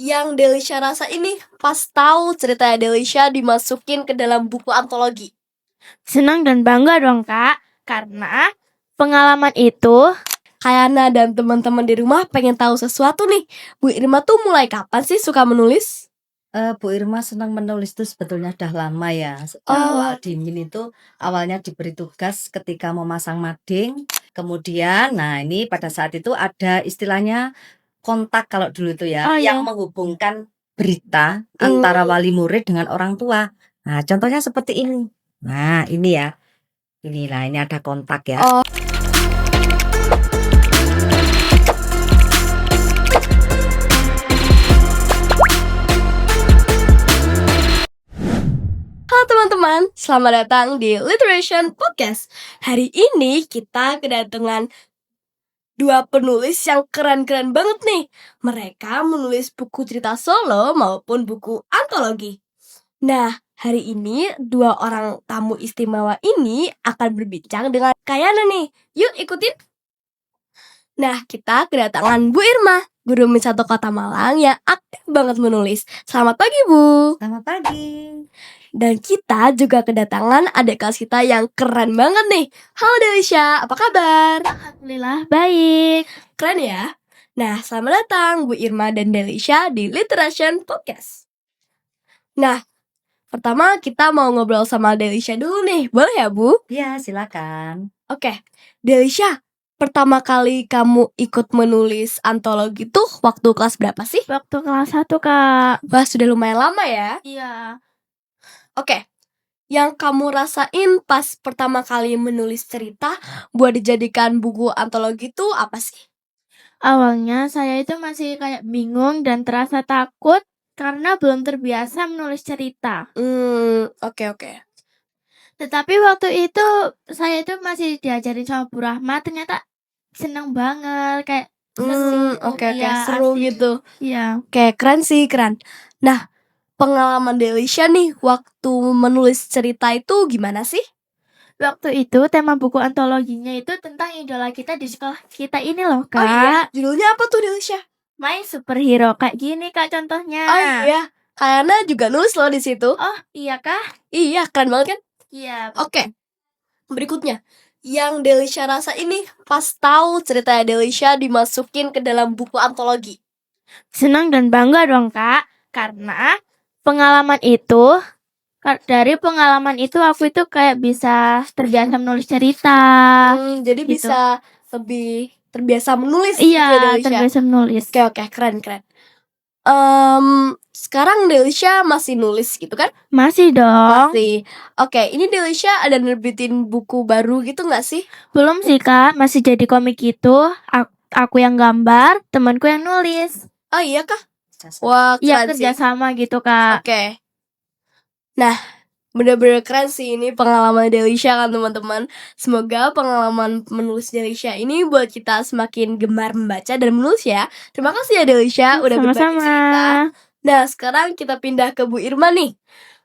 Yang Delisha rasa ini pas tahu cerita Delisha dimasukin ke dalam buku antologi. Senang dan bangga dong Kak, karena pengalaman itu Kayana dan teman-teman di rumah pengen tahu sesuatu nih. Bu Irma tuh mulai kapan sih suka menulis? Bu Irma senang menulis itu sebetulnya udah lama ya. Sejak Oh. awal di MIN itu awalnya diberi tugas ketika memasang mading. Kemudian, nah ini pada saat itu ada istilahnya kontak kalau dulu itu ya, Oh, yang iya. menghubungkan berita antara wali murid dengan orang tua. Nah, contohnya seperti ini. Nah, ini ya. Inilah, ini ada kontak ya. Oh. Halo teman-teman, selamat datang di Literation Podcast. Hari ini kita kedatangan dua penulis yang keren-keren banget nih. Mereka menulis buku cerita solo maupun buku antologi. Nah, hari ini dua orang tamu istimewa ini akan berbincang dengan Kayana nih. Yuk ikutin. Nah, kita kedatangan Bu Irma, guru MIN 1 Kota Malang yang aktif banget menulis. Selamat pagi, Bu. Selamat pagi. Dan kita juga kedatangan adik kelas kita yang keren banget nih. Halo Delisha, apa kabar? Alhamdulillah baik. Keren ya? Nah, selamat datang Bu Irma dan Delisha di Literation Podcast. Nah, pertama kita mau ngobrol sama Delisha dulu nih. Boleh ya, Bu? Ya, silakan. Oke, Delisha, pertama kali kamu ikut menulis antologi tuh waktu kelas berapa sih? Waktu kelas 1 Kak. Wah, sudah lumayan lama ya. Iya. Oke, yang kamu rasain pas pertama kali menulis cerita buat dijadikan buku antologi tuh apa sih? Awalnya saya itu masih kayak bingung dan terasa takut karena belum terbiasa menulis cerita. Oke. Tetapi waktu itu saya itu masih diajarin sama Bu Rahma, ternyata seneng banget kayak Oke, iya, seru asik. gitu. Iya. Oke, keren sih, keren. Nah, pengalaman Delisha nih waktu menulis cerita itu gimana sih? Waktu itu tema buku antologinya itu tentang idola kita di sekolah kita ini loh Kak. Oh iya, judulnya apa tuh Delisha? My Superhero kayak gini Kak contohnya. Oh iya, Kayana juga nulis loh di situ. Oh iya kah? Iya, keren banget kan? Iya. Oke, berikutnya. Yang Delisha rasa ini pas tahu cerita Delisha dimasukin ke dalam buku antologi. Senang dan bangga dong Kak, karena dari pengalaman itu aku itu kayak bisa terbiasa menulis cerita. Jadi gitu. bisa lebih terbiasa menulis Iya, gitu ya, Delisha. terbiasa menulis. Oke, keren. Sekarang Delisha masih nulis gitu kan? Masih dong. Masih. Oke, ini Delisha ada nerbitin buku baru gitu gak sih? Belum sih Kak, masih jadi komik gitu. Aku yang gambar, temanku yang nulis. Oh iya kah? Wah, Iya, keren sih. kerjasama gitu Kak. Oke. Nah, bener-bener keren sih ini pengalaman Delisha kan teman-teman. Semoga pengalaman menulis Delisha ini buat kita semakin gemar membaca dan menulis ya. Terima kasih ya Delisha udah berbagi Sama-sama. cerita. Nah, sekarang kita pindah ke Bu Irma nih.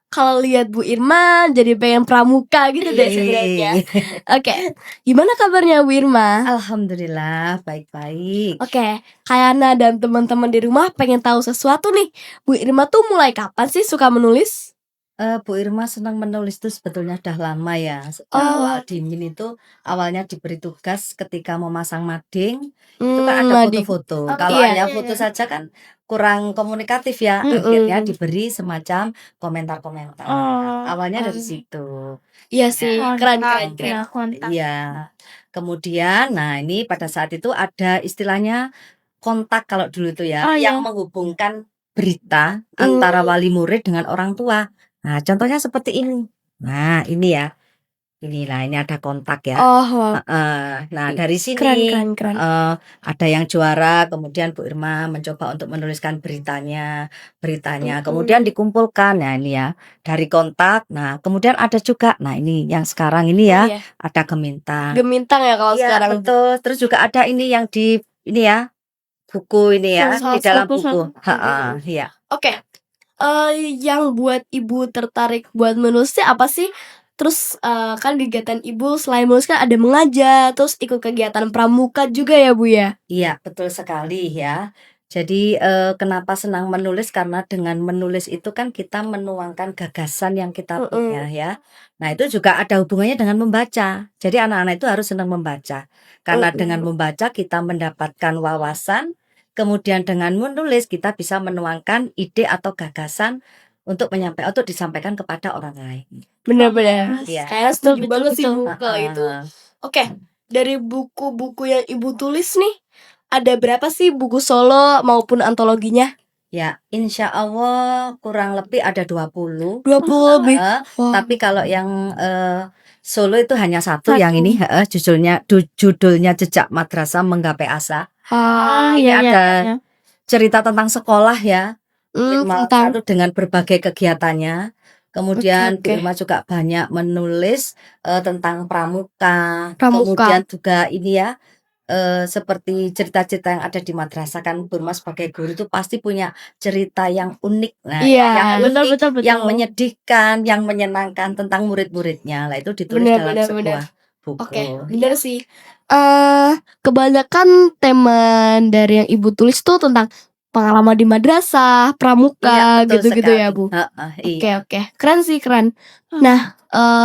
Kalau lihat Bu Irma jadi pengen pramuka gitu deh sebenarnya. Oke, gimana kabarnya Bu Irma? Alhamdulillah baik-baik. Oke, Kayana dan teman-teman di rumah pengen tahu sesuatu nih. Bu Irma tuh mulai kapan sih suka menulis? Bu Irma senang menulis itu sebetulnya udah lama ya. Sejak Oh. awal di MIN itu awalnya diberi tugas ketika memasang mading. Itu kan ada Mading. foto-foto. Oh, Kalau iya. hanya foto saja kan kurang komunikatif ya. Mm-mm. Akhirnya diberi semacam komentar-komentar. Oh, Awalnya dari situ. Iya sih, keren. Ya, kontak. Iya. Kemudian, nah ini pada saat itu ada istilahnya kontak kalau dulu itu ya, Oh, yang iya. menghubungkan berita antara wali murid dengan orang tua. Nah, contohnya seperti ini. Nah, ini ya. Inilah, ini ada kontak ya. Oh, wow. Nah, dari sini Keren. ada yang juara, kemudian Bu Irma mencoba untuk menuliskan beritanya. Kemudian dikumpulkan. Nah, ini ya, dari kontak. Nah, kemudian ada juga, nah ini yang sekarang ini ya, Iya. ada Gemintang. Gemintang ya kalau Iya, sekarang. betul. Terus juga ada ini yang di ini ya, buku ini ya, Salah di dalam satu- buku. satu- Iya. Oke. Yang buat ibu tertarik buat menulisnya apa sih? Terus kan kegiatan ibu selain menulis kan ada mengajar, terus ikut kegiatan pramuka juga ya Bu ya? Iya, betul sekali ya. Jadi, kenapa senang menulis, karena dengan menulis itu kan kita menuangkan gagasan yang kita punya ya. Nah, itu juga ada hubungannya dengan membaca. Jadi anak-anak itu harus senang membaca. Karena dengan membaca kita mendapatkan wawasan, kemudian dengan menulis kita bisa menuangkan ide atau gagasan untuk disampaikan kepada orang lain. Benar-benar. Iya. Kayaknya setuju Betul, banget sih betul. Bu kalau itu. Heeh. Oke, dari buku-buku yang Ibu tulis nih, ada berapa sih buku solo maupun antologinya? Ya, insya Allah kurang lebih ada 20. 20 lebih. Heeh, Wah. tapi kalau yang solo itu hanya satu Satu. yang ini, judulnya Jejak Madrasah Menggapai Asa. Ah, Ini iya, iya, ada iya. cerita tentang sekolah ya, Bu Irma tentang selalu dengan berbagai kegiatannya. Kemudian Bu Oke. Irma juga banyak menulis tentang pramuka. Pramuka. Kemudian juga ini ya, seperti cerita-cerita yang ada di madrasah kan, Bu Irma sebagai guru itu pasti punya cerita yang unik. Nah, Iya, yang Betul, unik, betul, yang betul. menyedihkan, yang menyenangkan tentang murid-muridnya. Lah itu ditulis Benar, dalam benar, sebuah Oke, buku. benar sih. Kebanyakan tema dari yang Ibu tulis tuh tentang pengalaman di madrasah, Iya, pramuka, betul gitu-gitu ya, sekali. Bu. Heeh, Oke, iya. oke. Keren sih, keren. Nah,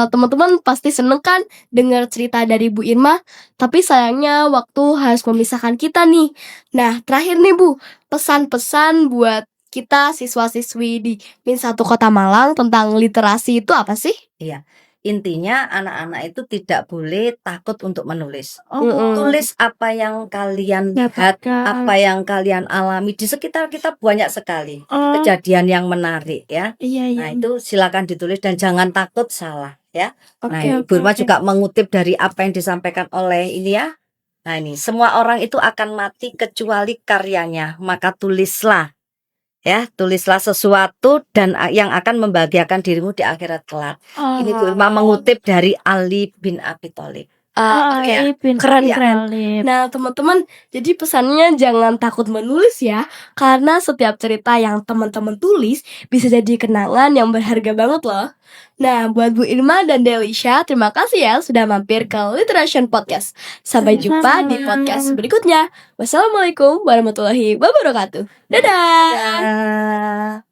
teman-teman pasti seneng kan dengar cerita dari Bu Irma, tapi sayangnya waktu harus memisahkan kita nih. Nah, terakhir nih Bu, pesan-pesan buat kita siswa-siswi di Min 1 Kota Malang tentang literasi itu apa sih? Iya. Intinya anak-anak itu tidak boleh takut untuk menulis. Oh, Tulis apa yang kalian lihat, apa dapatkan. yang kalian alami. Di sekitar kita banyak sekali Oh, kejadian yang menarik ya. iya, iya. Nah, itu silakan ditulis dan jangan takut salah ya. Nah, Oke, Ibu oke, Irma oke. juga mengutip dari apa yang disampaikan oleh ini ya. Nah, ini semua orang itu akan mati kecuali karyanya, maka tulislah ya, tulislah sesuatu dan yang akan membahagiakan dirimu di akhirat kelak. Ini Bu Irma mengutip dari Ali bin Abi Thalib. Oke, iya, keren, Iya. keren. Nah, teman-teman, jadi pesannya jangan takut menulis ya, karena setiap cerita yang teman-teman tulis bisa jadi kenangan yang berharga banget loh. Nah, buat Bu Irma dan Delisha, terima kasih ya sudah mampir ke Literation Podcast. Sampai jumpa di podcast berikutnya. Wassalamualaikum warahmatullahi wabarakatuh. Dadah. Dadah.